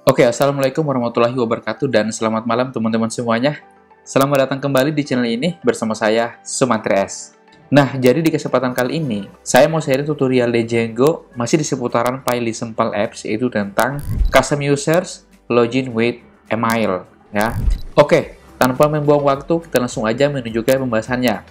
Oke, Assalamualaikum warahmatullahi wabarakatuh dan selamat malam teman-teman semuanya. Selamat datang kembali di channel ini bersama saya, Sumantri S. Nah, jadi di kesempatan kali ini, saya mau sharing tutorial Django masih di seputaran Fairly Simple Apps, yaitu tentang Custom Users Login with Email. Ya. Oke, tanpa membuang waktu, kita langsung aja menuju ke pembahasannya.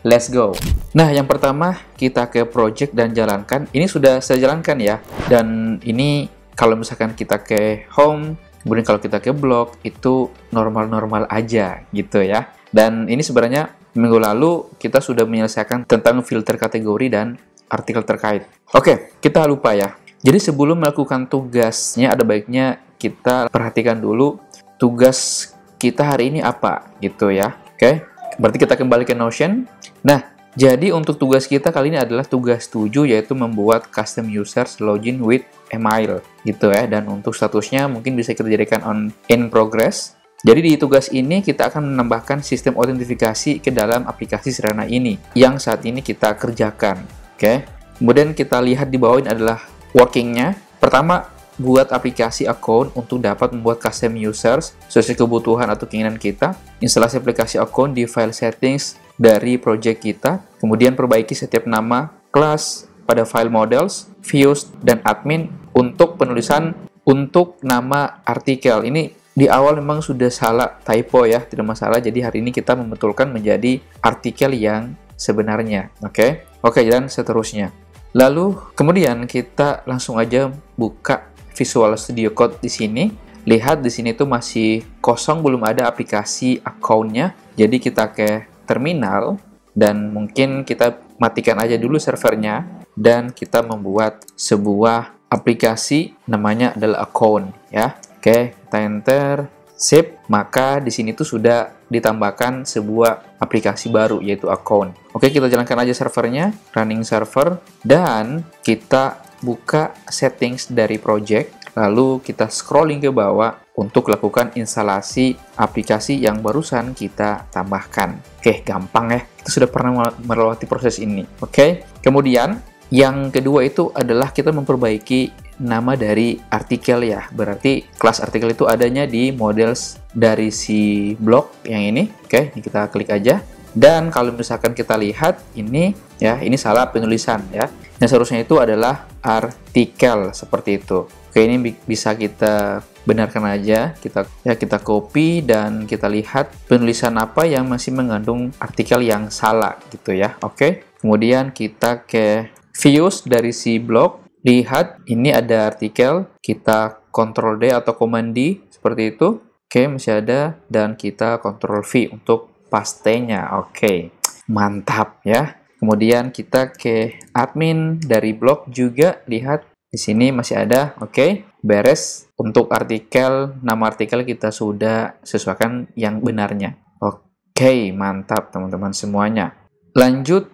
Let's go. Nah, yang pertama kita ke project dan jalankan. Ini sudah saya jalankan ya. Dan ini kalau misalkan kita ke home, kemudian kalau kita ke blog, itu normal-normal aja gitu ya. Dan ini sebenarnya minggu lalu kita sudah menyelesaikan tentang filter kategori dan artikel terkait. Oke, kita lupa ya. Jadi sebelum melakukan tugasnya, ada baiknya kita perhatikan dulu tugas kita hari ini apa gitu ya. Oke, berarti kita kembali ke Notion. Nah, jadi untuk tugas kita kali ini adalah tugas 7, yaitu membuat custom users login with email gitu ya. Dan untuk statusnya mungkin bisa kita jadikan in progress. Jadi di tugas ini kita akan menambahkan sistem autentifikasi ke dalam aplikasi Sirana ini yang saat ini kita kerjakan. Oke. Kemudian kita lihat di bawah ini adalah workingnya. Pertama, buat aplikasi account untuk dapat membuat custom users sesuai kebutuhan atau keinginan kita. Instalasi aplikasi account di file settings dari project kita. Kemudian perbaiki setiap nama kelas pada file models, views, dan admin untuk penulisan untuk nama artikel. Ini di awal memang sudah salah typo ya, tidak masalah. Jadi hari ini kita membetulkan menjadi artikel yang sebenarnya. Oke, dan seterusnya. Lalu kemudian kita langsung aja buka Visual Studio Code di sini. Lihat di sini tuh masih kosong, belum ada aplikasi account-nya. Jadi kita ke terminal dan mungkin kita matikan aja dulu servernya dan kita membuat sebuah aplikasi namanya adalah account ya. Oke, kita enter, sip, maka di sini tuh sudah ditambahkan sebuah aplikasi baru yaitu account. Oke, kita jalankan aja servernya, running server, dan kita buka settings dari project, lalu kita scrolling ke bawah untuk lakukan instalasi aplikasi yang barusan kita tambahkan. Oke, gampang ya. Kita sudah pernah melewati proses ini. Oke, kemudian yang kedua itu adalah kita memperbaiki nama dari artikel ya. Berarti kelas artikel itu adanya di models dari si blog yang ini. Oke, ini kita klik aja. Dan kalau misalkan kita lihat ini ya, ini salah penulisan ya. Yang seharusnya itu adalah artikel seperti itu. Oke, ini bisa kita benarkan aja. Kita copy dan kita lihat penulisan apa yang masih mengandung artikel yang salah gitu ya. Oke. Kemudian kita ke views dari si blog. Lihat ini ada artikel. Kita Ctrl D atau Command D seperti itu. Oke, masih ada dan kita Ctrl V untuk pastenya. Oke, mantap ya. Kemudian kita ke admin dari blog juga, lihat di sini masih ada. Oke, beres. Untuk artikel, nama artikel kita sudah sesuaikan yang benarnya. Oke, mantap teman-teman semuanya. Lanjut,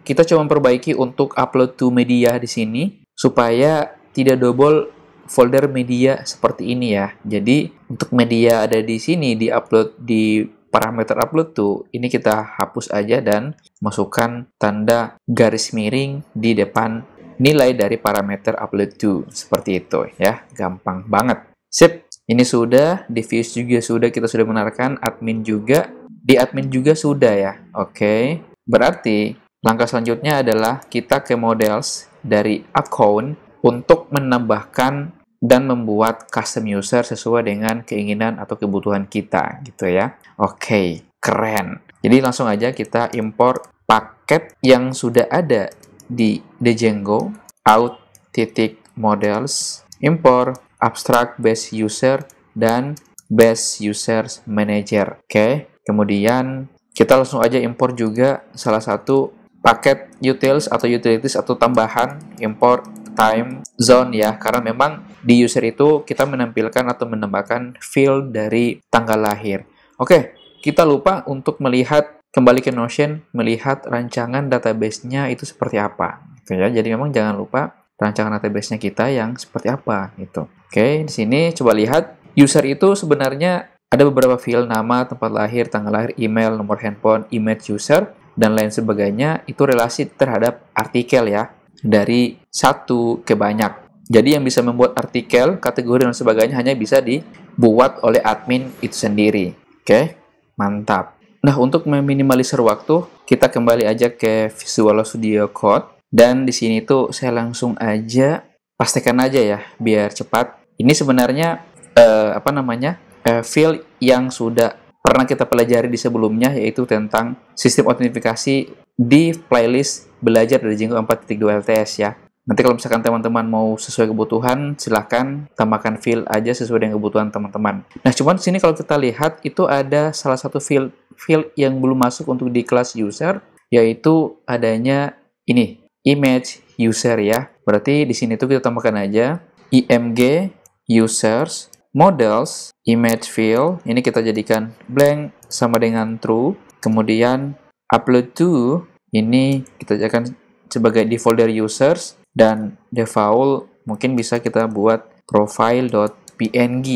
kita coba memperbaiki untuk upload to media di sini supaya tidak double folder media seperti ini ya. Jadi untuk media ada di sini di upload di parameter upload to, ini kita hapus aja dan masukkan tanda garis miring di depan nilai dari parameter upload to, seperti itu ya. Gampang banget. Sip, ini sudah, di views juga sudah, kita sudah benarkan, admin juga, di admin juga sudah ya. Oke, berarti langkah selanjutnya adalah kita ke models dari account untuk menambahkan dan membuat custom user sesuai dengan keinginan atau kebutuhan kita gitu ya. Oke, keren. Jadi langsung aja kita import paket yang sudah ada di Django, out.models, import abstract base user dan base users manager. Oke, kemudian kita langsung aja import juga salah satu paket utils atau utilities atau tambahan, import time zone ya, karena memang di user itu kita menampilkan atau menambahkan field dari tanggal lahir. Oke, kita lupa untuk melihat, kembali ke Notion, melihat rancangan database-nya itu seperti apa gitu ya. Jadi memang jangan lupa rancangan database-nya kita yang seperti apa gitu. Oke, di sini coba lihat, user itu sebenarnya ada beberapa field, nama, tempat lahir, tanggal lahir, email, nomor handphone, image user, dan lain sebagainya. Itu relasi terhadap artikel ya, dari satu ke banyak. Jadi yang bisa membuat artikel, kategori, dan sebagainya hanya bisa dibuat oleh admin itu sendiri. Oke, mantap. Nah, untuk meminimalisir waktu, kita kembali aja ke Visual Studio Code. Dan di sini tuh saya langsung aja pastikan aja ya, biar cepat. Ini sebenarnya field yang sudah pernah kita pelajari di sebelumnya, yaitu tentang sistem autentifikasi di playlist belajar dari Django 4.2 LTS ya. Nanti kalau misalkan teman-teman mau sesuai kebutuhan, silahkan tambahkan field aja sesuai dengan kebutuhan teman-teman. Nah, cuman sini kalau kita lihat, itu ada salah satu field yang belum masuk untuk di kelas user, yaitu adanya ini, image user ya. Berarti di sini tuh kita tambahkan aja img users models image field, ini kita jadikan blank sama dengan true. Kemudian upload to, ini kita jadikan sebagai default dari users, dan default mungkin bisa kita buat profile.png.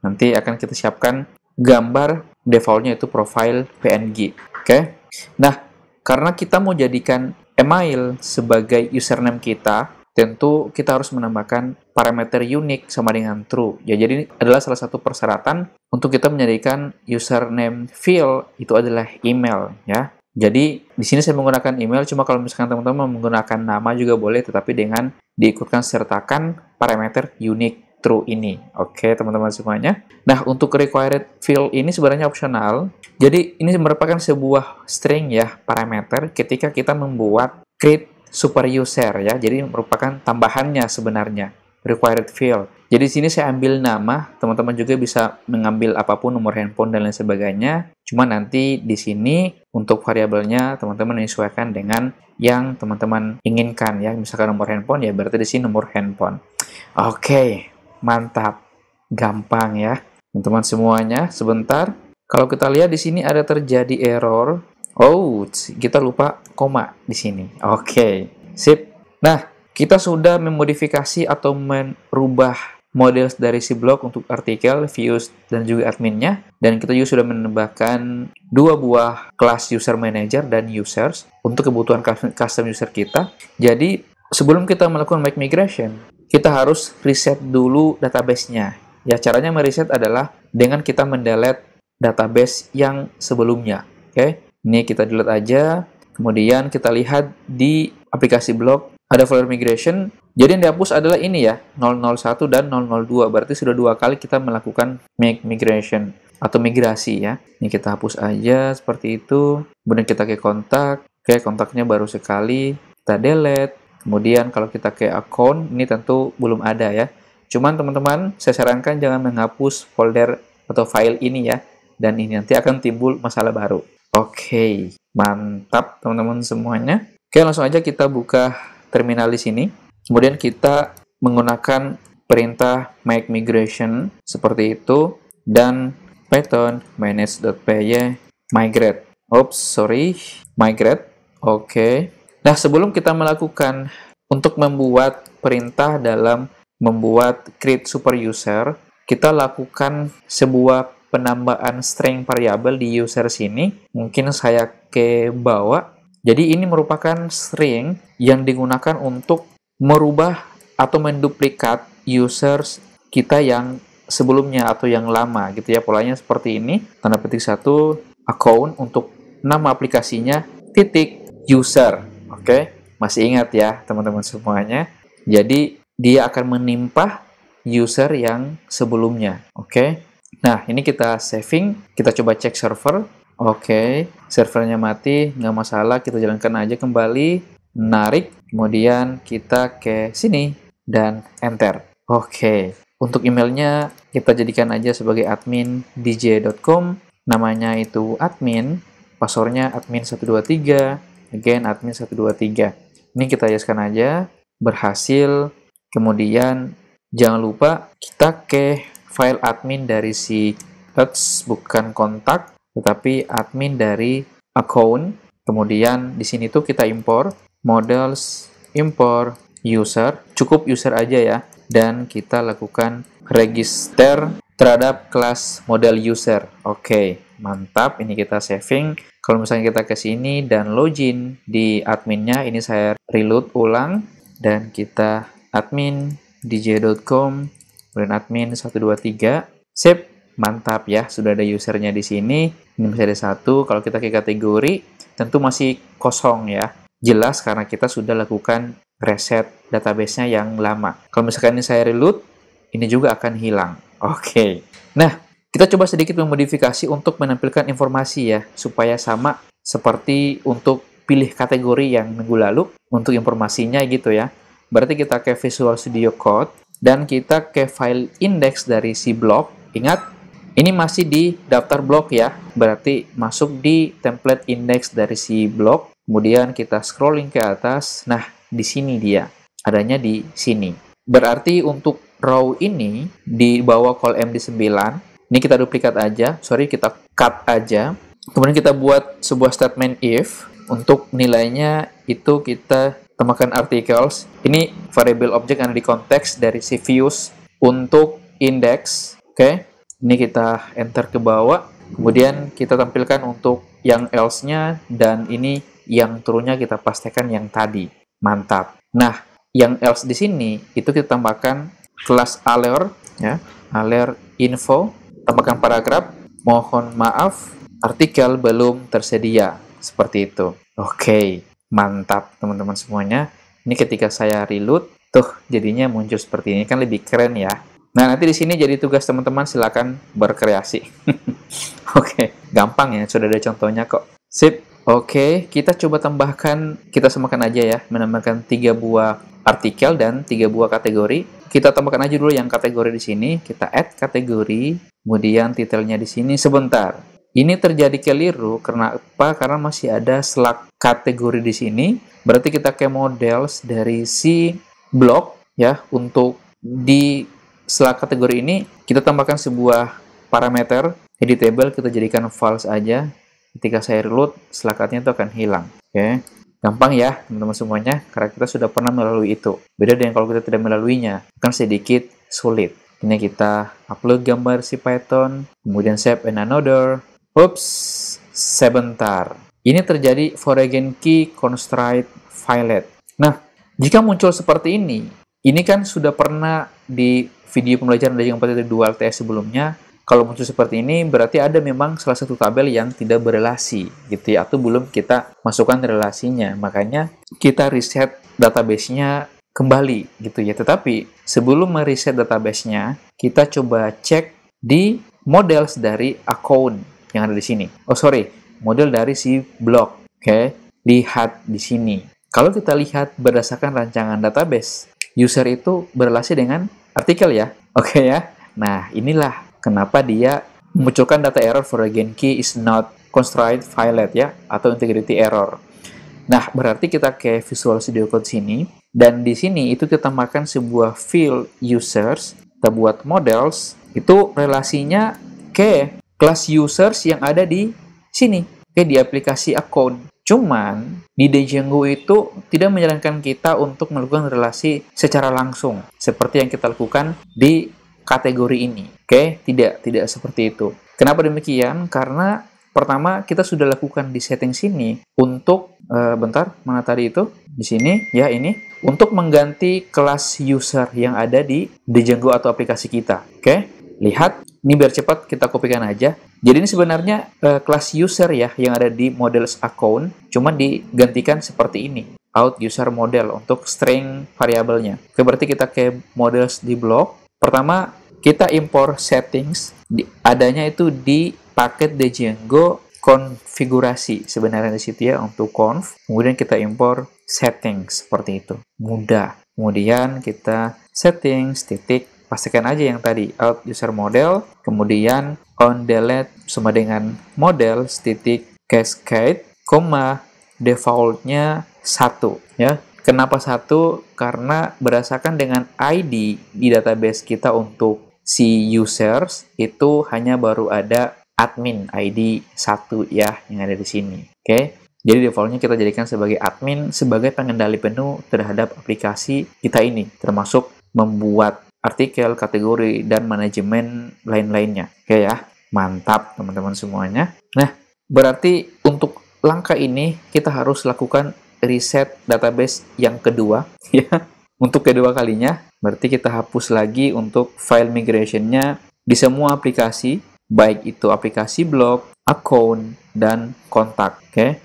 Nanti akan kita siapkan gambar defaultnya itu profile PNG. Oke. Nah, karena kita mau jadikan email sebagai username kita, tentu kita harus menambahkan parameter unique sama dengan true. Ya, jadi ini adalah salah satu persyaratan untuk kita menjadikan username field itu adalah email ya. Jadi di sini saya menggunakan email, cuma kalau misalkan teman-teman menggunakan nama juga boleh, tetapi dengan diikutkan sertakan parameter unique true ini. Oke, teman-teman semuanya. Nah, untuk required field ini sebenarnya opsional. Jadi ini merupakan sebuah string ya, parameter ketika kita membuat create super user ya. Jadi merupakan tambahannya sebenarnya required field. Jadi di sini saya ambil nama, teman-teman juga bisa mengambil apapun, nomor handphone dan lain sebagainya. Cuma nanti di sini untuk variabelnya teman-teman menyesuaikan dengan yang teman-teman inginkan ya. Misalkan nomor handphone ya berarti di sini nomor handphone. Oke, mantap. Gampang ya. Teman-teman semuanya, sebentar. Kalau kita lihat di sini ada terjadi error. Oh, kita lupa koma di sini. Oke, sip. Nah, kita sudah memodifikasi atau merubah model dari si blog untuk artikel, views, dan juga adminnya. Dan kita juga sudah menambahkan 2 buah kelas user manager dan users untuk kebutuhan custom user kita. Jadi, sebelum kita melakukan migration, kita harus reset dulu database-nya. Ya, caranya mereset adalah dengan kita mendelete database yang sebelumnya. Oke, ini kita delete aja. Kemudian kita lihat di aplikasi blog ada folder migration. Jadi yang dihapus adalah ini ya, 001 dan 002. Berarti sudah 2 kali kita melakukan migration atau migrasi ya. Ini kita hapus aja seperti itu. Kemudian kita ke kontak. Oke, kontaknya baru sekali. Kita delete. Kemudian kalau kita ke account, ini tentu belum ada ya. Cuman teman-teman, saya sarankan jangan menghapus folder atau file ini ya. Dan ini nanti akan timbul masalah baru. Oke, mantap teman-teman semuanya. Oke, langsung aja kita buka terminal di sini. Kemudian kita menggunakan perintah make migration seperti itu dan python manage.py migrate. Migrate. Oke. Nah, sebelum kita melakukan untuk membuat perintah dalam membuat create super user, kita lakukan sebuah penambahan string variabel di user sini. Mungkin saya ke bawah. Jadi ini merupakan string yang digunakan untuk merubah atau menduplikat users kita yang sebelumnya atau yang lama gitu ya. Polanya seperti ini, tanda petik 1 account untuk nama aplikasinya titik user. Oke, masih ingat ya teman-teman semuanya. Jadi dia akan menimpa user yang sebelumnya. Oke. Nah, ini kita saving, kita coba cek server. Oke, servernya mati, nggak masalah, kita jalankan aja kembali, narik, kemudian kita ke sini, dan enter. Oke, untuk emailnya kita jadikan aja sebagai admin dj.com, namanya itu admin, passwordnya admin123, again admin123. Ini kita hiaskan aja, berhasil, kemudian jangan lupa kita ke file admin dari si bukan kontak, tetapi admin dari account. Kemudian di sini tuh kita impor models, impor user, cukup user aja ya, dan kita lakukan register terhadap kelas model user. Oke, mantap. Ini kita saving. Kalau misalnya kita ke sini dan login di adminnya, ini saya reload ulang dan kita admin dj.com, kemudian admin 123, sip, mantap ya, sudah ada usernya di sini, ini masih ada satu. Kalau kita ke kategori, tentu masih kosong ya, jelas karena kita sudah lakukan reset database-nya yang lama. Kalau misalkan ini saya reload, ini juga akan hilang. Oke. Nah, kita coba sedikit memodifikasi untuk menampilkan informasi ya, supaya sama seperti untuk pilih kategori yang minggu lalu, untuk informasinya gitu ya. Berarti kita ke Visual Studio Code, dan kita ke file index dari si blok. Ingat, ini masih di daftar blok ya, berarti masuk di template index dari si blok. Kemudian kita scrolling ke atas, nah di sini dia, adanya di sini. Berarti untuk row ini di bawah call MD9, ini kita duplikat aja, kita cut aja. Kemudian kita buat sebuah statement if, untuk nilainya itu kita tambahkan articles. Ini variable object yang ada di konteks dari si views untuk index. Oke, ini kita enter ke bawah. Kemudian kita tampilkan untuk yang else-nya, dan ini yang turunnya kita pastikan yang tadi. Mantap. Nah, yang else di sini itu kita tambahkan kelas alert ya, alert info, tambahkan paragraf, mohon maaf artikel belum tersedia, seperti itu. Oke, mantap teman-teman semuanya. Ini ketika saya reload, tuh jadinya muncul seperti ini, kan lebih keren ya. Nah, nanti di sini jadi tugas teman-teman, silakan berkreasi. Oke, gampang ya, sudah ada contohnya kok. Sip. Oke, kita coba tambahkan, kita samakan aja ya, menambahkan 3 buah artikel dan 3 buah kategori. Kita tambahkan aja dulu yang kategori di sini, kita add kategori, kemudian titelnya di sini. Sebentar, ini terjadi keliru karena apa? Karena masih ada slug kategori di sini. Berarti kita ke models dari si blok ya, untuk di slug kategori ini kita tambahkan sebuah parameter editable, kita jadikan false aja. Ketika saya reload, slug-nya itu akan hilang. Oke, gampang ya teman-teman semuanya, karena kita sudah pernah melalui itu. Beda dengan kalau kita tidak melaluinya, akan sedikit sulit. Ini kita upload gambar si Python, kemudian save and another. Ups, sebentar. Ini terjadi foreign key constraint filet. Nah, jika muncul seperti ini kan sudah pernah di video pembelajaran dari yang 4.2 LTS sebelumnya. Kalau muncul seperti ini, berarti ada memang salah satu tabel yang tidak berelasi, gitu ya, atau belum kita masukkan relasinya. Makanya kita reset database-nya kembali, gitu ya. Tetapi sebelum mereset database-nya, kita coba cek di models dari account yang ada di sini. Model dari si blok. Oke, lihat di sini. Kalau kita lihat berdasarkan rancangan database, user itu berelasi dengan artikel ya. Oke ya. Nah, inilah kenapa dia memunculkan data error foreign key is not constraint filet ya, atau integrity error. Nah, berarti kita ke Visual Studio Code sini, dan di sini itu kita tambahkan sebuah field users, kita buat models, itu relasinya ke kelas users yang ada di sini, di aplikasi account. Cuman, di Django itu tidak menyarankan kita untuk melakukan relasi secara langsung, seperti yang kita lakukan di kategori ini. Tidak seperti itu. Kenapa demikian? Karena pertama kita sudah lakukan di setting sini untuk mana tadi itu? Di sini ya, ini untuk mengganti kelas user yang ada di Django atau aplikasi kita. Lihat, ini biar cepat kita kopikan aja. Jadi ini sebenarnya kelas user ya yang ada di models account, cuman digantikan seperti ini. Out user model untuk string variabelnya. Berarti kita ke models di blok. Pertama, kita import settings, adanya itu di paket Django konfigurasi. Sebenarnya di situ ya, untuk conf. Kemudian kita import settings, seperti itu. Mudah. Kemudian kita settings, titik, pastikan aja yang tadi, out user model. Kemudian on delete sama dengan model, titik, cascade, defaultnya 1. Ya. Kenapa 1? Karena berdasarkan dengan ID di database kita untuk si users, itu hanya baru ada admin ID 1 ya, yang ada di sini. Jadi defaultnya kita jadikan sebagai admin, sebagai pengendali penuh terhadap aplikasi kita ini, termasuk membuat artikel, kategori, dan manajemen lain-lainnya. Ya, mantap teman-teman semuanya. Nah, berarti untuk langkah ini kita harus lakukan reset database yang kedua ya, Untuk kedua kalinya, berarti kita hapus lagi untuk file migration-nya di semua aplikasi, baik itu aplikasi blog, account, dan kontak. Oke,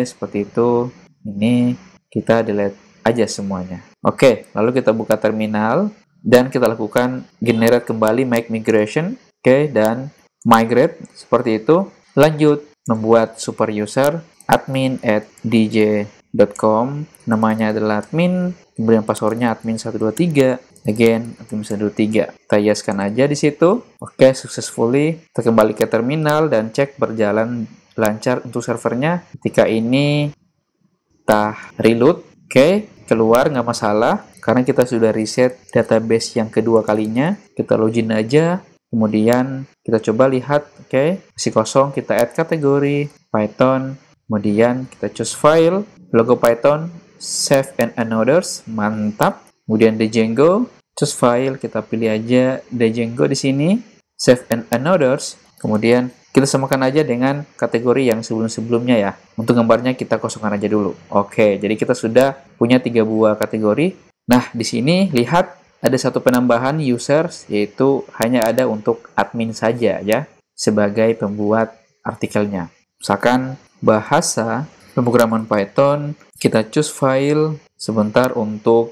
seperti itu. Ini kita delete aja semuanya. Oke, lalu kita buka terminal dan kita lakukan generate kembali make migration. Oke, dan migrate seperti itu. Lanjut membuat super user admin@dj.com, namanya adalah admin, kemudian passwordnya admin123, again admin123. Kita yeskan aja di situ. Oke, successfully. Kita kembali ke terminal dan cek berjalan lancar untuk servernya. Ketika ini kita reload, oke, keluar nggak masalah karena kita sudah reset database yang kedua kalinya. Kita login aja. Kemudian kita coba lihat, oke, masih kosong, kita add kategori, Python, kemudian kita choose file, logo Python, save and others, mantap. Kemudian Django, choose file, kita pilih aja Django di sini, save and others, kemudian kita samakan aja dengan kategori yang sebelum-sebelumnya ya. Untuk gambarnya kita kosongkan aja dulu. Oke, jadi kita sudah punya 3 buah kategori. Nah, di sini lihat ada satu penambahan users, yaitu hanya ada untuk admin saja ya, sebagai pembuat artikelnya. Misalkan bahasa pemrograman Python, kita choose file, sebentar untuk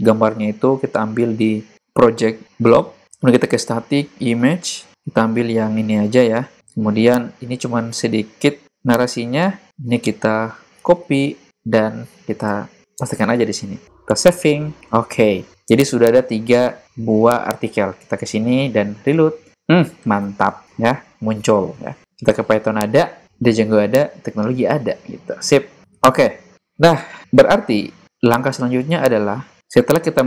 gambarnya itu kita ambil di project blog, kemudian kita ke static image, kita ambil yang ini aja ya. Kemudian ini cuman sedikit narasinya, ini kita copy dan kita pastikan aja di sini. Kita saving, oke. Jadi sudah ada 3 buah artikel. Kita ke sini dan reload. Mantap ya, muncul ya. Kita ke Python ada, Django ada, teknologi ada gitu. Sip. Oke. Nah, berarti langkah selanjutnya adalah setelah kita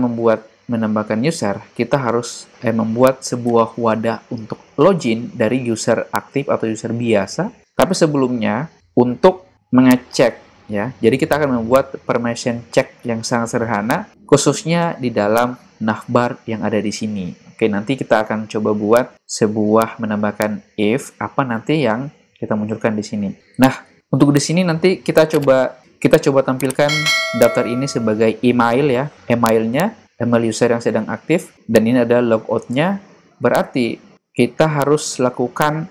menambahkan user, kita harus membuat sebuah wadah untuk login dari user aktif atau user biasa. Tapi sebelumnya untuk mengecek ya, jadi kita akan membuat permission check yang sangat sederhana, khususnya di dalam navbar yang ada di sini. Oke, nanti kita akan coba buat sebuah menambahkan if apa nanti yang kita munculkan di sini. Nah, untuk di sini nanti kita coba tampilkan daftar ini sebagai email ya, email user yang sedang aktif, dan ini ada logout-nya. Berarti kita harus lakukan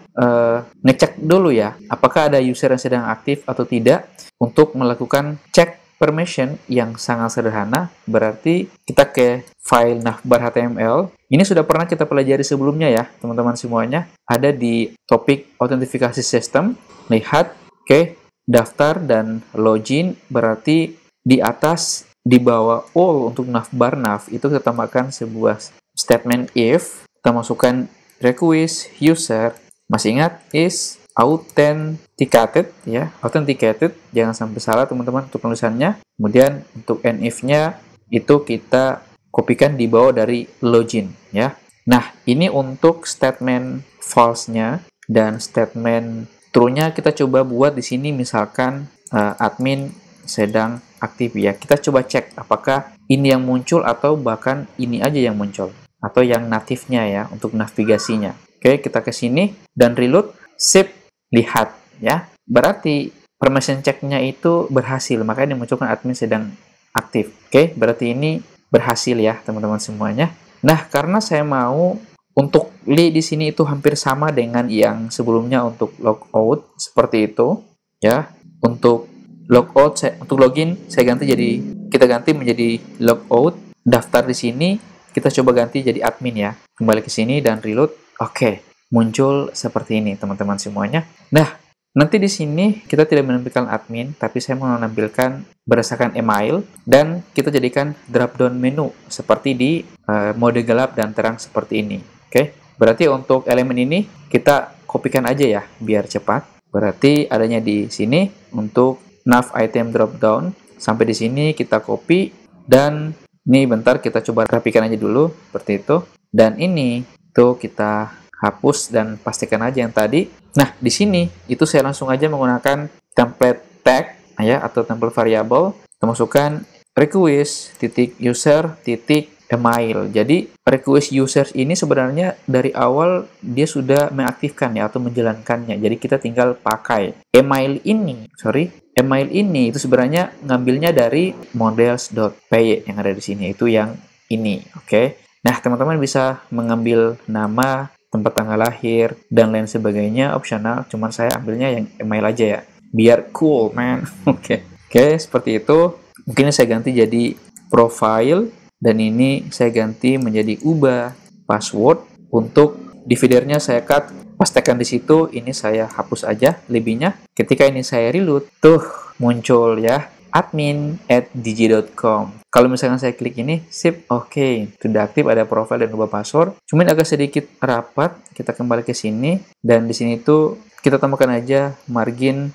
ngecek dulu ya, apakah ada user yang sedang aktif atau tidak. Untuk melakukan cek permission yang sangat sederhana, berarti kita ke file navbar HTML. Ini sudah pernah kita pelajari sebelumnya ya, teman-teman semuanya. Ada di topik autentifikasi sistem. Lihat, oke, daftar dan login, berarti di atas, di bawah all untuk navbar nav, itu kita tambahkan sebuah statement if. Kita masukkan request user, masih ingat, is authenticated ya, authenticated, jangan sampai salah teman-teman untuk penulisannya. Kemudian untuk nif-nya itu kita kopikan di bawah dari login ya. Nah, ini untuk statement false-nya, dan statement true-nya kita coba buat di sini, misalkan admin sedang aktif ya. Kita coba cek apakah ini yang muncul atau bahkan ini aja yang muncul, atau yang natifnya ya untuk navigasinya. Oke, kita ke sini dan reload. Sip. Lihat ya, berarti permission check-nya itu berhasil, makanya dimunculkan admin sedang aktif. Oke, berarti ini berhasil ya teman-teman semuanya. Nah, karena saya mau untuk di sini itu hampir sama dengan yang sebelumnya untuk logout seperti itu ya. Untuk logout, untuk login saya kita ganti menjadi logout. Daftar di sini kita coba ganti jadi admin ya. Kembali ke sini dan reload. Oke. Muncul seperti ini teman-teman semuanya. Nah, nanti di sini kita tidak menampilkan admin, tapi saya mau menampilkan berdasarkan email, dan kita jadikan drop down menu seperti di mode gelap dan terang seperti ini. Oke, berarti untuk elemen ini kita kopikan aja ya biar cepat. Berarti adanya di sini untuk nav item drop down. Sampai di sini kita copy, dan ini bentar kita coba rapikan aja dulu seperti itu. Dan ini tuh kita hapus dan pastikan aja yang tadi. Nah, di sini itu saya langsung aja menggunakan template tag ya, atau template variable. Kita masukkan request titik user titik email. Jadi request users ini sebenarnya dari awal dia sudah mengaktifkan ya atau menjalankannya. Jadi kita tinggal pakai email ini. Email ini itu sebenarnya ngambilnya dari models.py yang ada di sini. Itu yang ini, oke. Nah, teman-teman bisa mengambil nama, tempat tanggal lahir, dan lain sebagainya opsional. Cuman saya ambilnya yang email aja ya. Biar cool, man. Oke, seperti itu. Mungkin saya ganti jadi profile. Dan ini saya ganti menjadi ubah password. Untuk dividernya saya cut, pastekan di situ. Ini saya hapus aja lebihnya. Ketika ini saya reload, tuh muncul ya admin@digi.com. Kalau misalkan saya klik ini, sip, oke, sudah aktif, ada profile dan ubah password. Cuman agak sedikit rapat. Kita kembali ke sini dan di sini tuh kita tambahkan aja margin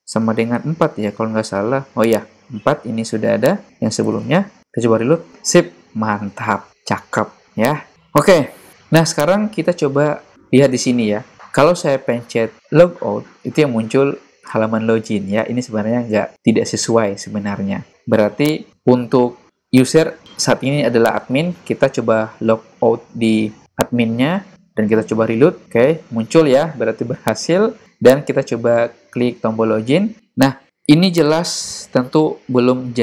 sama dengan 4 ya kalau nggak salah. Oh ya, 4 ini sudah ada yang sebelumnya. Kita coba reload. Sip, mantap, cakep ya. Oke. Nah, sekarang kita coba lihat di sini ya. Kalau saya pencet logout, itu yang muncul halaman login ya. Ini sebenarnya tidak sesuai sebenarnya. Berarti untuk user saat ini adalah admin, kita coba logout di adminnya dan kita coba reload. Oke, muncul ya, berarti berhasil. Dan kita coba klik tombol login. Nah, ini jelas tentu belum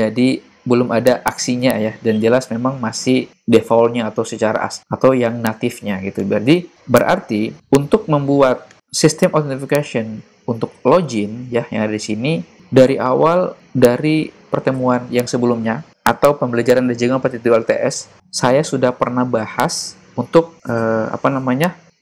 ada aksinya ya, dan jelas memang masih defaultnya atau secara atau yang natifnya gitu. Berarti untuk membuat sistem authentication untuk login ya yang ada di sini dari awal dari pertemuan yang sebelumnya atau pembelajaran Django 4.0 saya sudah pernah bahas untuk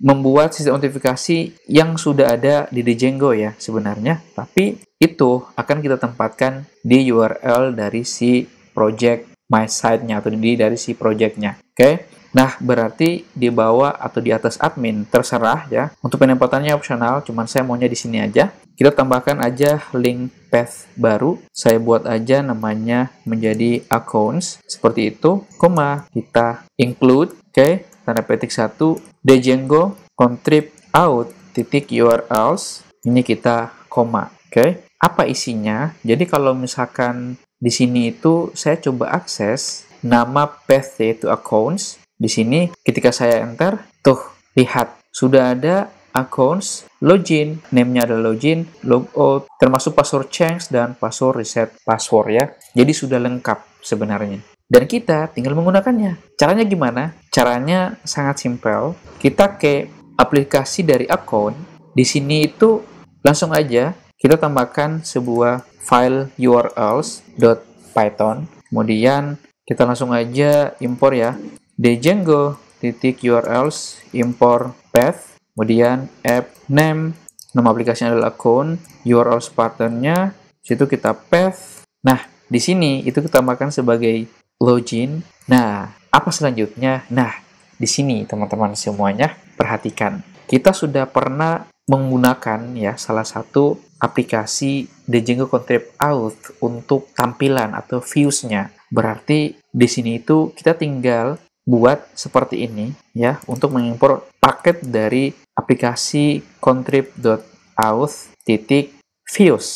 membuat sistem autentikasi yang sudah ada di Django ya sebenarnya, tapi itu akan kita tempatkan di URL dari si project my site-nya atau dari si project-nya. Oke. Nah, berarti di bawah atau di atas admin terserah ya. Untuk penempatannya opsional, cuman saya maunya di sini aja. Kita tambahkan aja link path baru. Saya buat aja namanya menjadi accounts seperti itu, koma kita include, oke, tanda petik 1 Django contrib out titik URLs. Ini kita koma, oke. Apa isinya? Jadi kalau misalkan di sini itu saya coba akses nama path yaitu accounts. Di sini ketika saya enter, tuh lihat sudah ada accounts, login, name-nya adalah login, logout, termasuk password change dan password reset password ya. Jadi sudah lengkap sebenarnya. Dan kita tinggal menggunakannya. Caranya gimana? Caranya sangat simpel. Kita ke aplikasi dari account. Di sini itu langsung aja kita tambahkan sebuah file urls.python. Kemudian kita langsung aja impor ya. Django.urls import path, kemudian app name, nama aplikasinya adalah account, URLs partnernya, situ kita path. Nah, di sini itu kita tambahkan sebagai login. Nah, apa selanjutnya? Nah, di sini teman-teman semuanya perhatikan. Kita sudah pernah menggunakan ya salah satu aplikasi Django contrib out untuk tampilan atau views-nya. Berarti di sini itu kita tinggal buat seperti ini ya untuk mengimpor paket dari aplikasi contrib.auth.views.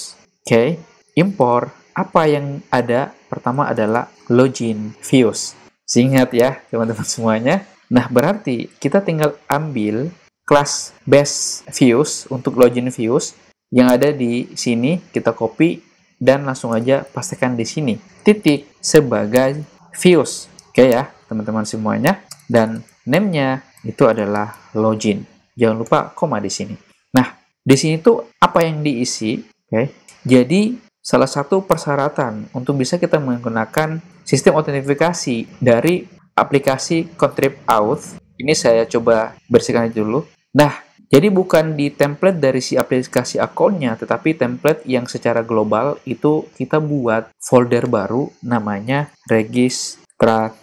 Oke, impor apa yang ada pertama adalah login views. Ingat ya teman-teman semuanya. Nah, berarti kita tinggal ambil kelas base views untuk login views yang ada di sini, kita copy dan langsung aja pastikan di sini titik sebagai views. Oke ya teman-teman semuanya, dan name-nya itu adalah login. Jangan lupa koma di sini. Nah, di sini tuh apa yang diisi? Oke. Jadi salah satu persyaratan untuk bisa kita menggunakan sistem autentifikasi dari aplikasi contrib auth. Ini saya coba bersihkan dulu. Nah, jadi bukan di template dari si aplikasi akunnya, tetapi template yang secara global itu kita buat folder baru namanya registration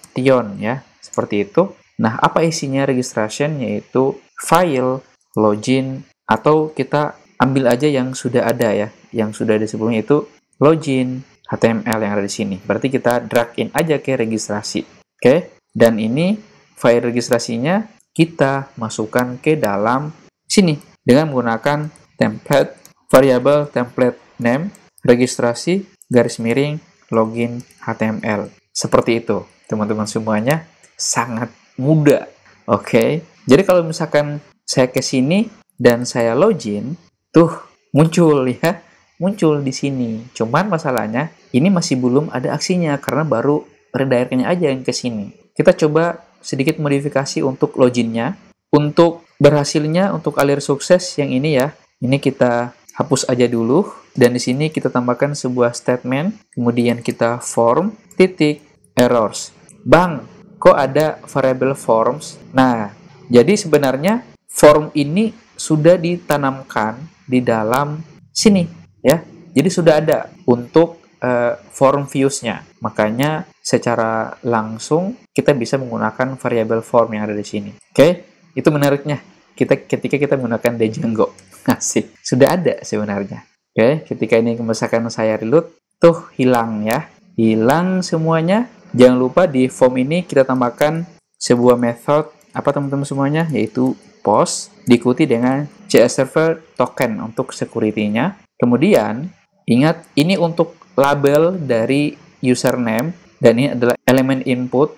ya, seperti itu. Nah, apa isinya registration? Yaitu file, login, atau kita ambil aja yang sudah ada ya, yang sudah di sebelumnya itu login, HTML yang ada di sini. Berarti kita drag in aja ke registrasi. Oke, dan ini file registrasinya kita masukkan ke dalam sini dengan menggunakan template variabel template name registrasi garis miring login HTML. Seperti itu teman-teman semuanya, sangat mudah. Oke, jadi kalau misalkan saya ke sini dan saya login, tuh muncul ya, muncul di sini. Cuman masalahnya ini masih belum ada aksinya karena baru redirect-nya aja yang ke sini. Kita coba sedikit modifikasi untuk loginnya. Untuk berhasilnya, untuk alir sukses yang ini ya, ini kita hapus aja dulu. Dan di sini kita tambahkan sebuah statement, kemudian kita form, titik, errors. Bang, kok ada variable forms? Nah, jadi sebenarnya form ini sudah ditanamkan di dalam sini, ya. Jadi sudah ada untuk form views-nya. Makanya secara langsung kita bisa menggunakan variable form yang ada di sini. Oke, itu menariknya. Ketika kita menggunakan Django. Asik. Sudah ada sebenarnya. Oke, ketika ini misalkan saya reload, tuh hilang ya. Hilang semuanya. Jangan lupa di form ini kita tambahkan sebuah method apa teman-teman semuanya, yaitu post diikuti dengan CS server token untuk security-nya. Kemudian ingat ini untuk label dari username dan ini adalah elemen input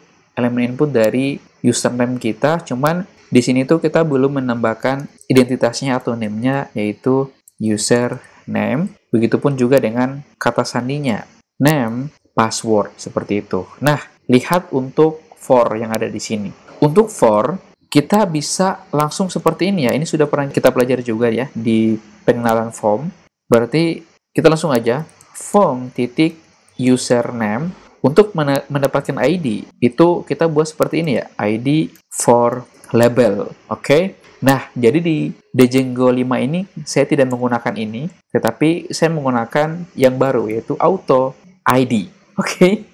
dari username kita. Cuman di sini tuh kita belum menambahkan identitasnya atau name-nya, yaitu username. Begitupun juga dengan kata sandinya, name, password, seperti itu. Nah, lihat untuk for yang ada di sini. Untuk for, kita bisa langsung seperti ini ya. Ini sudah pernah kita pelajari juga ya di pengenalan form. Berarti kita langsung aja form titik username. Untuk mendapatkan ID, itu kita buat seperti ini ya. ID for label. Oke. Nah, jadi di Django 5 ini saya tidak menggunakan ini, tetapi saya menggunakan yang baru, yaitu auto ID. Oke.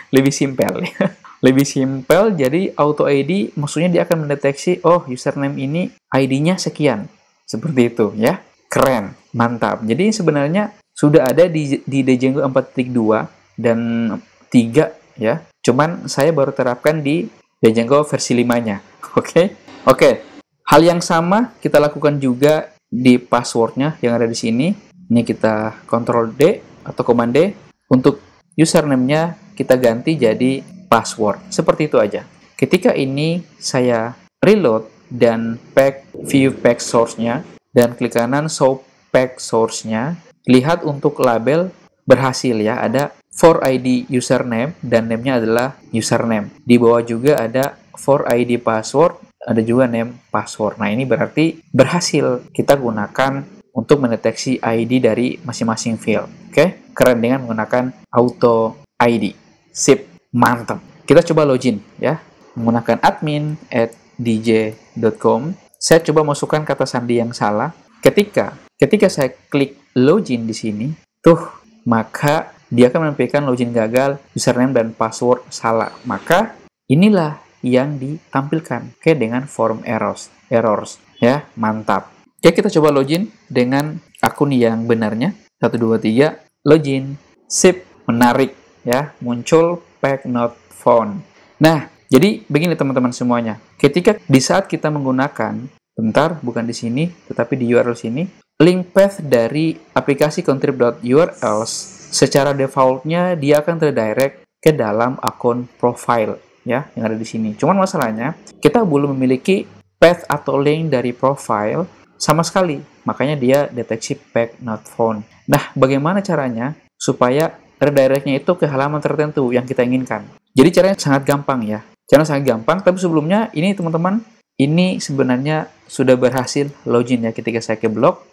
Lebih simpel ya. Lebih simpel, jadi auto ID maksudnya dia akan mendeteksi, oh username ini ID-nya sekian. Seperti itu ya. Keren, mantap. Jadi sebenarnya sudah ada di Django 4.2 dan 3 ya. Cuman saya baru terapkan di Django versi 5-nya. Oke. Hal yang sama kita lakukan juga di passwordnya yang ada di sini. Ini kita Ctrl D atau Command D. Untuk username-nya kita ganti jadi password. Seperti itu aja. Ketika ini saya reload dan view pack source-nya dan klik kanan show pack source-nya, lihat untuk label berhasil ya, ada for ID username dan name-nya adalah username. Di bawah juga ada for ID password, ada juga name password. Nah, ini berarti berhasil kita gunakan untuk mendeteksi ID dari masing-masing field. Oke, keren dengan menggunakan auto ID. Sip. Mantap. Kita coba login ya. Menggunakan admin@dj.com. Saya coba masukkan kata sandi yang salah. Ketika saya klik login di sini, maka dia akan menampilkan login gagal, username dan password salah. Maka inilah yang ditampilkan dengan form errors ya. Mantap. Oke, kita coba login dengan akun yang benarnya. 1 2 3 login. Sip, menarik ya. Muncul pack not found. Nah, jadi begini teman-teman semuanya. Ketika di saat kita menggunakan, bukan di sini, tetapi di URL sini, link path dari aplikasi contrib.urls secara defaultnya dia akan terdirect ke dalam akun profile ya yang ada di sini. Cuman masalahnya kita belum memiliki path atau link dari profile sama sekali. Makanya dia deteksi pack not found. Nah, bagaimana caranya supaya redirect-nya itu ke halaman tertentu yang kita inginkan? Jadi caranya sangat gampang ya. Caranya sangat gampang, tapi sebelumnya ini teman-teman, ini sebenarnya sudah berhasil login ya ketika saya ke blog.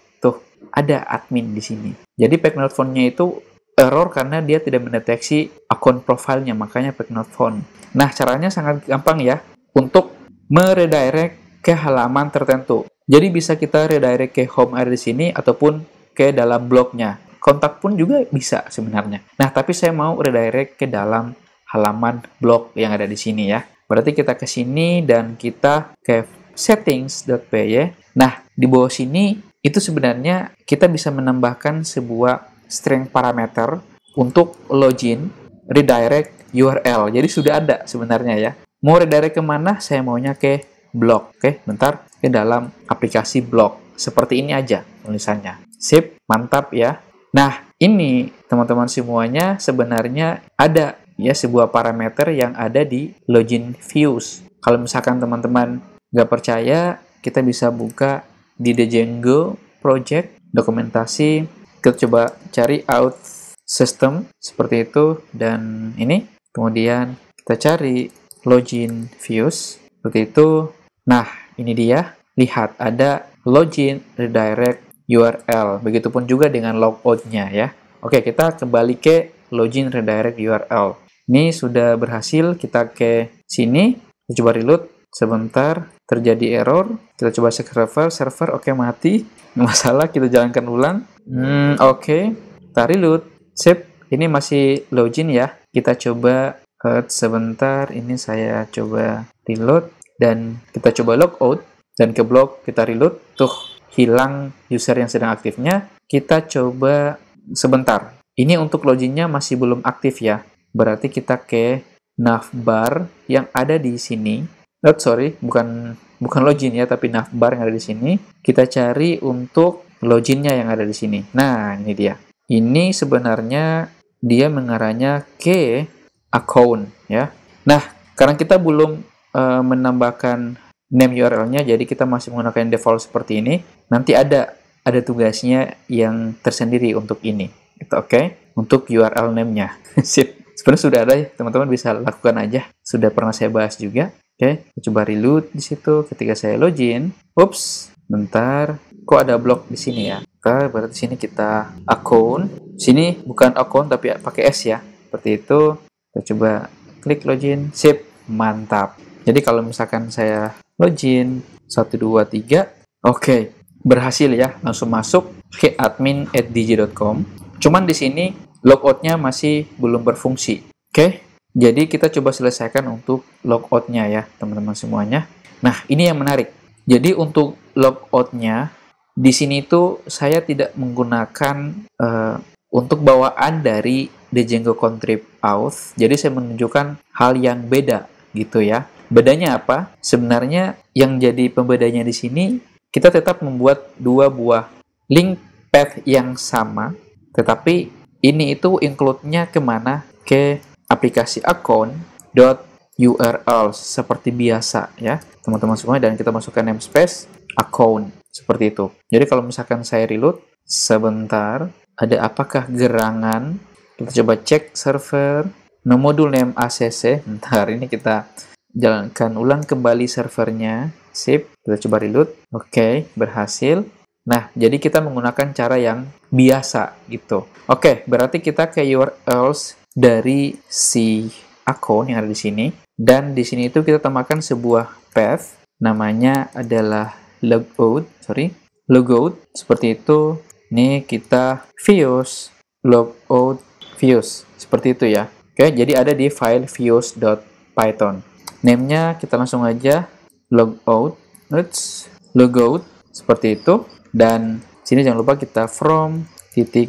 Ada admin di sini. Jadi pack not found-nya itu error karena dia tidak mendeteksi akun profilnya, makanya pack not found. Nah, caranya sangat gampang ya untuk meredirect ke halaman tertentu. Jadi bisa kita redirect ke home area di sini ataupun ke dalam blognya. Kontak pun juga bisa sebenarnya. Nah, tapi saya mau redirect ke dalam halaman blog yang ada di sini ya. Berarti kita ke sini dan kita ke settings.py. Nah, di bawah sini itu sebenarnya kita bisa menambahkan sebuah string parameter untuk login, redirect URL. Jadi sudah ada sebenarnya ya. Mau redirect kemana? Saya maunya ke blog. Oke, bentar. Ke dalam aplikasi blog. Seperti ini aja tulisannya. Sip, mantap ya. Nah, ini teman-teman semuanya sebenarnya ada ya sebuah parameter yang ada di login views. Kalau misalkan teman-teman nggak percaya, kita bisa buka di Django project, dokumentasi, kita coba cari out system, seperti itu, dan ini, kemudian kita cari login views, seperti itu. Nah, ini dia, lihat ada login redirect URL, begitupun juga dengan logout-nya ya. Oke, kita kembali ke login redirect URL. Ini sudah berhasil, kita ke sini, kita coba reload, sebentar, terjadi error, kita coba cek server, oke, mati, nggak masalah, kita jalankan ulang. Oke, kita reload, sip, ini masih login ya, kita coba sebentar, ini saya coba reload, dan kita coba logout, dan ke blok kita reload, tuh, hilang user yang sedang aktifnya, kita coba sebentar, ini untuk loginnya masih belum aktif ya, berarti kita ke navbar yang ada di sini. Bukan login ya, tapi navbar yang ada di sini. Kita cari untuk loginnya yang ada di sini. Nah, ini dia. Ini sebenarnya dia mengarahnya ke account ya. Nah, karena kita belum menambahkan name URL-nya, jadi kita masih menggunakan default seperti ini. Nanti ada tugasnya yang tersendiri untuk ini. Itu oke. Untuk URL name-nya. Sip. Sebenarnya sudah ada ya, teman-teman bisa lakukan aja. Sudah pernah saya bahas juga. Oke, coba reload di situ. Ketika saya login, ups, bentar, kok ada blok di sini ya? Oke, berarti sini kita account. Sini bukan account tapi pakai S ya. Seperti itu. Kita coba klik login, sip, mantap. Jadi kalau misalkan saya login 1 2 3, oke, berhasil ya, langsung masuk ke admin@digi.com. Cuman di sini logout-nya masih belum berfungsi. Oke. Jadi kita coba selesaikan untuk logout-nya ya, teman-teman semuanya. Nah, ini yang menarik. Jadi untuk logout-nya, di sini itu saya tidak menggunakan untuk bawaan dari Django Contrib Auth. Jadi saya menunjukkan hal yang beda gitu ya. Bedanya apa? Sebenarnya yang jadi pembedanya di sini, kita tetap membuat dua buah link path yang sama, tetapi ini itu include-nya kemana? Ke aplikasi account.url seperti biasa ya teman-teman semua, dan kita masukkan namespace account seperti itu. Jadi kalau misalkan saya reload sebentar, ada apakah gerangan, kita coba cek server no module name acc. Bentar, ini kita jalankan ulang kembali servernya, sip, kita coba reload. Oke, berhasil. Nah, jadi kita menggunakan cara yang biasa gitu. Oke, berarti kita ke URLs dari si account yang ada di sini, dan di sini itu kita tambahkan sebuah path, namanya adalah logout, seperti itu. Ini kita views logout views, seperti itu ya. Oke, jadi ada di file views.python. Name-nya kita langsung aja logout, seperti itu. Dan sini jangan lupa kita from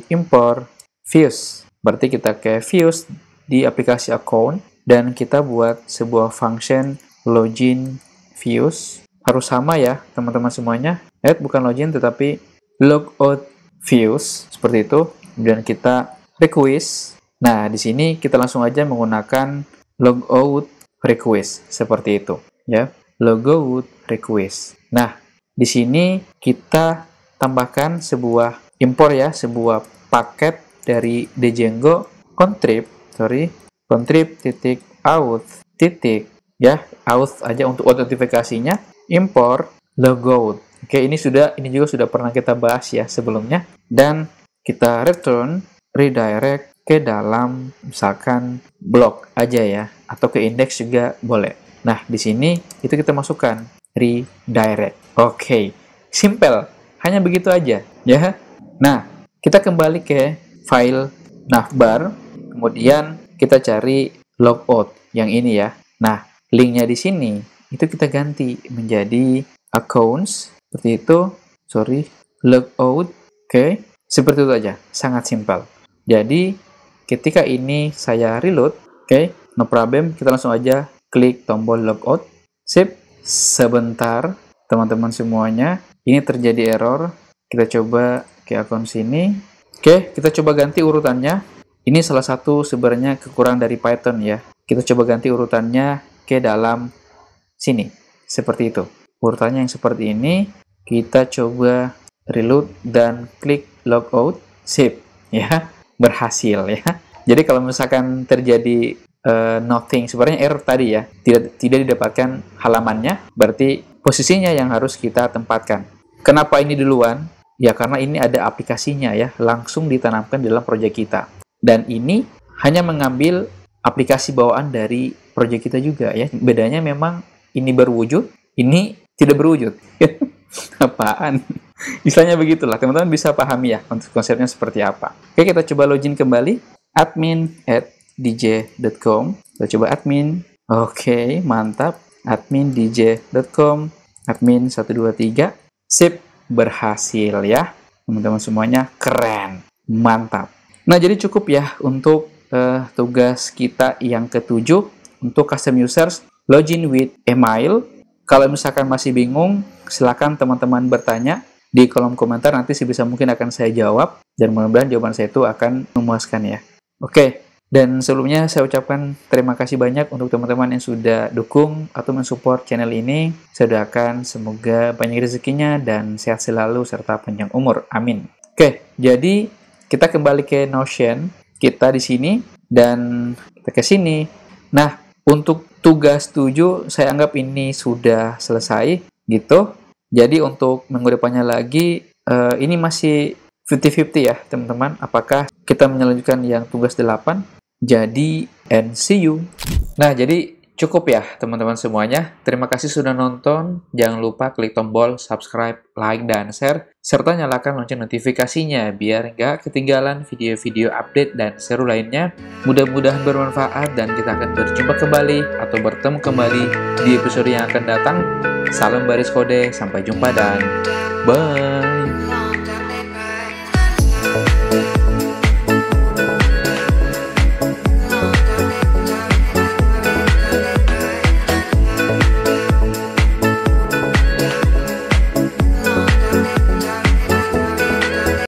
import views. Berarti kita ke views di aplikasi account, dan kita buat sebuah function login views. Harus sama ya teman-teman semuanya. Bukan login tetapi logout views, seperti itu. Kemudian kita request. Nah, di sini kita langsung aja menggunakan logout request, seperti itu ya. Logout request. Nah, di sini kita tambahkan sebuah import ya, sebuah paket dari Django contrib auth ya, auth aja untuk autentifikasinya, import logout. Oke, ini juga sudah pernah kita bahas ya sebelumnya, dan kita return redirect ke dalam misalkan blok aja ya, atau ke index juga boleh. Nah, di sini itu kita masukkan redirect. Oke, simple, hanya begitu aja ya. Nah, kita kembali ke file navbar, kemudian kita cari logout yang ini ya. Nah, linknya di sini itu kita ganti menjadi accounts, seperti itu. Logout. Oke, seperti itu aja, sangat simpel. Jadi ketika ini saya reload, oke, no problem, kita langsung aja klik tombol logout. Sip, sebentar teman-teman semuanya, ini terjadi error. Kita coba ke akun sini. Oke, kita coba ganti urutannya. Ini salah satu sebenarnya kekurangan dari Python ya. Kita coba ganti urutannya ke dalam sini. Seperti itu. Urutannya yang seperti ini. Kita coba reload dan klik logout. Sip. Ya. Berhasil ya. Jadi kalau misalkan terjadi nothing, sebenarnya error tadi ya. Tidak didapatkan halamannya. Berarti posisinya yang harus kita tempatkan. Kenapa ini duluan? Ya karena ini ada aplikasinya ya. Langsung ditanamkan dalam proyek kita. Dan ini hanya mengambil aplikasi bawaan dari proyek kita juga ya. Bedanya memang ini berwujud, ini tidak berwujud. Apaan? Misalnya begitulah. Teman-teman bisa pahami ya konsepnya seperti apa. Oke, kita coba login kembali. admin@dj.com. Kita coba admin. Oke, mantap. admin.dj.com. admin 123. Sip, berhasil ya. Teman-teman semuanya keren. Mantap. Nah, jadi cukup ya untuk tugas kita yang ketujuh untuk custom users login with email. Kalau misalkan masih bingung, silakan teman-teman bertanya di kolom komentar, nanti sebisa mungkin akan saya jawab, dan mudah-mudahan jawaban saya itu akan memuaskan ya. Oke, dan sebelumnya saya ucapkan terima kasih banyak untuk teman-teman yang sudah dukung atau mensupport channel ini. Saya doakan semoga banyak rezekinya dan sehat selalu serta panjang umur. Amin. Oke, jadi kita kembali ke Notion, kita di sini, dan kita ke sini. Nah, untuk tugas 7, saya anggap ini sudah selesai, gitu. Jadi, untuk minggu depannya lagi, ini masih 50-50 ya, teman-teman. Apakah kita melanjutkan yang tugas 8? Jadi, and see you. Nah, jadi cukup ya, teman-teman semuanya. Terima kasih sudah nonton. Jangan lupa klik tombol subscribe, like, dan share. Serta nyalakan lonceng notifikasinya biar nggak ketinggalan video-video update dan seru lainnya. Mudah-mudahan bermanfaat dan kita akan berjumpa kembali atau bertemu kembali di episode yang akan datang. Salam baris kode, sampai jumpa dan bye!